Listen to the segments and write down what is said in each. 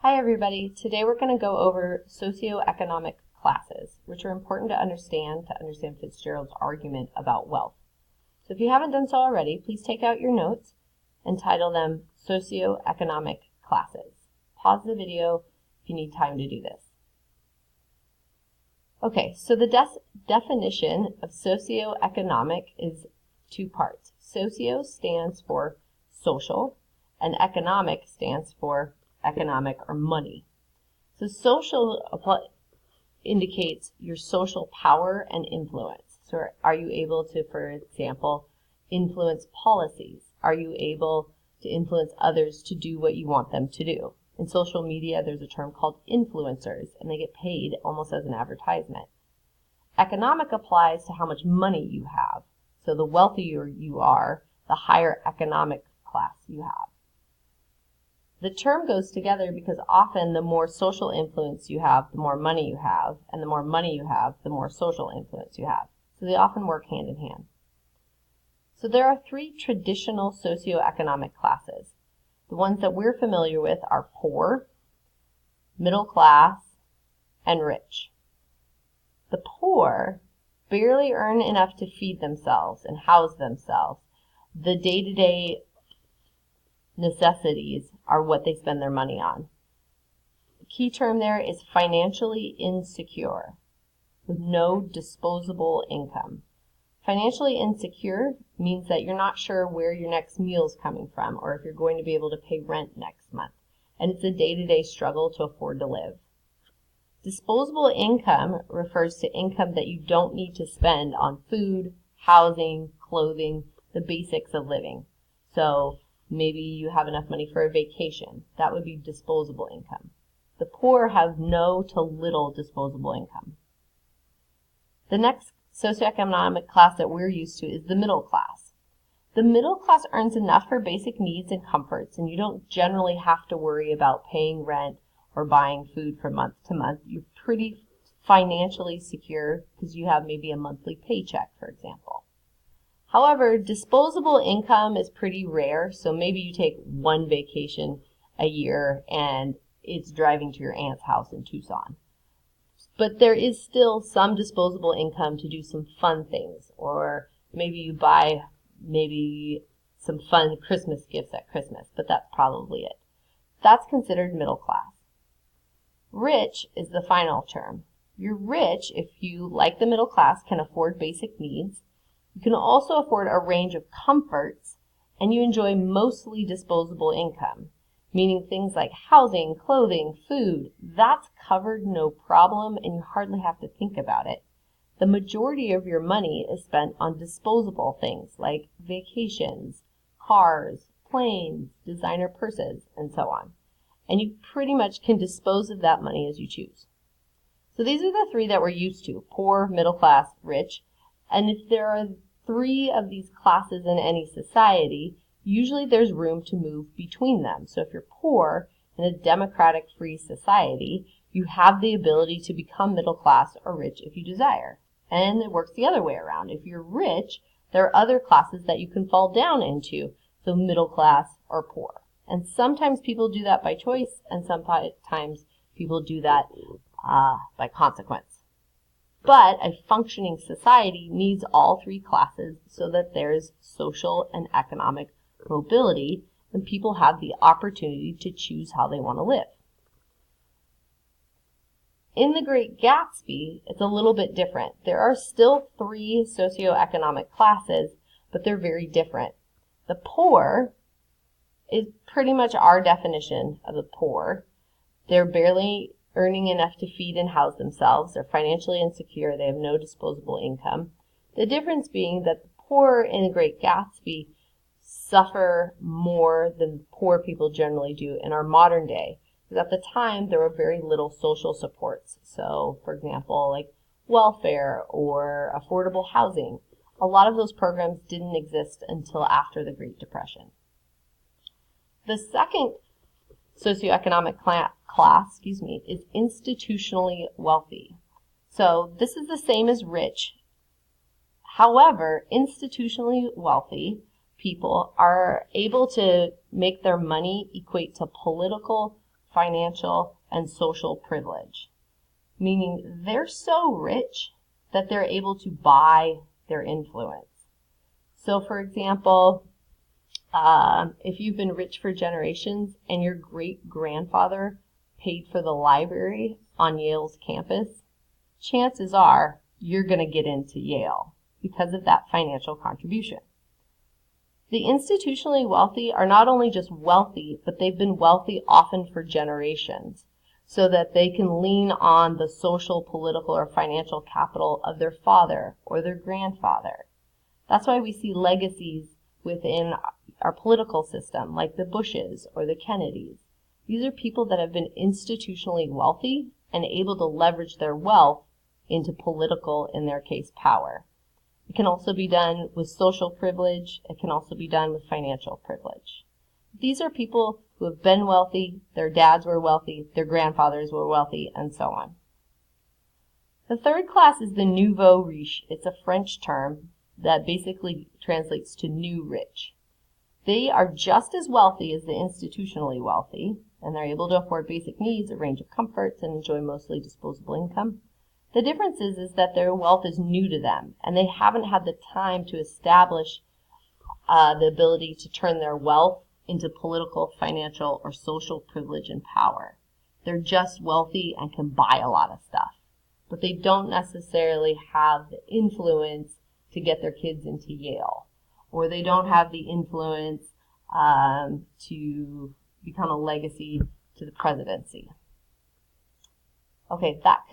Hi everybody, today we're going to go over socioeconomic classes, which are important to understand Fitzgerald's argument about wealth. So if you haven't done so already, please take out your notes and title them socioeconomic classes. Pause the video if you need time to do this. Okay, so the definition of socioeconomic is two parts. Socio stands for social, and economic stands for economic or money. So social indicates your social power and influence. So are you able to, for example, influence policies? Are you able to influence others to do what you want them to do? In social media, there's a term called influencers, and they get paid almost as an advertisement. Economic applies to how much money you have. So the wealthier you are, the higher economic class you have. The term goes together because often the more social influence you have, the more money you have, and the more money you have, the more social influence you have. So they often work hand in hand. So there are three traditional socioeconomic classes. The ones that we're familiar with are poor, middle class, and rich. The poor barely earn enough to feed themselves and house themselves. The day-to-day necessities are what they spend their money on. The key term there is financially insecure, with no disposable income. Financially insecure means that you're not sure where your next meal is coming from or if you're going to be able to pay rent next month, and it's a day-to-day struggle to afford to live. Disposable income refers to income that you don't need to spend on food, housing, clothing, the basics of living. So maybe you have enough money for a vacation. That would be disposable income. The poor have no to little disposable income. The next socioeconomic class that we're used to is the middle class. The middle class earns enough for basic needs and comforts, and you don't generally have to worry about paying rent or buying food from month to month. You're pretty financially secure because you have maybe a monthly paycheck, for example. However, disposable income is pretty rare, so maybe you take one vacation a year and it's driving to your aunt's house in Tucson. But there is still some disposable income to do some fun things, or maybe you buy some fun Christmas gifts at Christmas, but that's probably it. That's considered middle class. Rich is the final term. You're rich if you, like the middle class, can afford basic needs. You can also afford a range of comforts, and you enjoy mostly disposable income, meaning things like housing, clothing, food. That's covered no problem, and you hardly have to think about it. The majority of your money is spent on disposable things like vacations, cars, planes, designer purses, and so on. And you pretty much can dispose of that money as you choose. So these are the three that we're used to: poor, middle class, rich. And if there are three of these classes in any society, usually there's room to move between them. So if you're poor in a democratic free society, you have the ability to become middle class or rich if you desire. And it works the other way around. If you're rich, there are other classes that you can fall down into, so middle class or poor. And sometimes people do that by choice, and sometimes people do that by consequence. But a functioning society needs all three classes so that there's social and economic mobility, and people have the opportunity to choose how they want to live. In The Great Gatsby, it's a little bit different. There are still three socioeconomic classes, but they're very different. The poor is pretty much our definition of the poor. They're barely earning enough to feed and house themselves. They're financially insecure. They have no disposable income. The difference being that the poor in The Great Gatsby suffer more than poor people generally do in our modern day. Because at the time, there were very little social supports. So, for example, like welfare or affordable housing. A lot of those programs didn't exist until after the Great Depression. The second socioeconomic class, is institutionally wealthy. So this is the same as rich. However, institutionally wealthy people are able to make their money equate to political, financial, and social privilege, meaning they're so rich that they're able to buy their influence. So, for example, if you've been rich for generations and your great-grandfather paid for the library on Yale's campus, chances are you're going to get into Yale because of that financial contribution. The institutionally wealthy are not only just wealthy, but they've been wealthy often for generations, so that they can lean on the social, political, or financial capital of their father or their grandfather. That's why we see legacies within our political system, like the Bushes or the Kennedys. These are people that have been institutionally wealthy and able to leverage their wealth into political, in their case, power. It can also be done with social privilege. It can also be done with financial privilege. These are people who have been wealthy, their dads were wealthy, their grandfathers were wealthy, and so on. The third class is the nouveau riche. It's a French term that basically translates to new rich. They are just as wealthy as the institutionally wealthy, and they're able to afford basic needs, a range of comforts, and enjoy mostly disposable income. The difference is that their wealth is new to them, and they haven't had the time to establish the ability to turn their wealth into political, financial, or social privilege and power. They're just wealthy and can buy a lot of stuff, but they don't necessarily have the influence to get their kids into Yale, or they don't have the influence to become a legacy to the presidency. Okay, that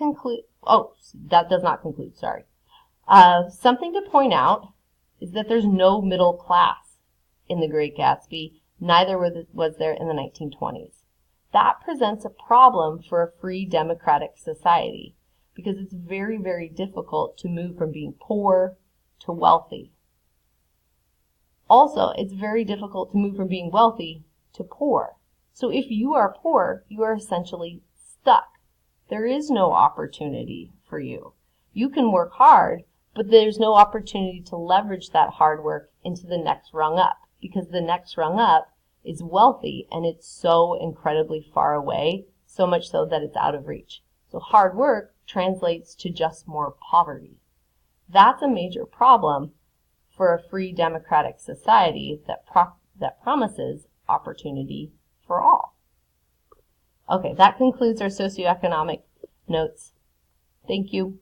does not conclude, sorry. Something to point out is that there's no middle class in The Great Gatsby, neither was there in the 1920s. That presents a problem for a free democratic society because it's very, very difficult to move from being poor to wealthy. Also, it's very difficult to move from being wealthy to poor. So if you are poor, you are essentially stuck. There is no opportunity for you. You can work hard, but there's no opportunity to leverage that hard work into the next rung up, because the next rung up is wealthy and it's so incredibly far away, so much so that it's out of reach. So hard work translates to just more poverty. That's a major problem for a free democratic society that promises opportunity for all. Okay, that concludes our socioeconomic notes. Thank you.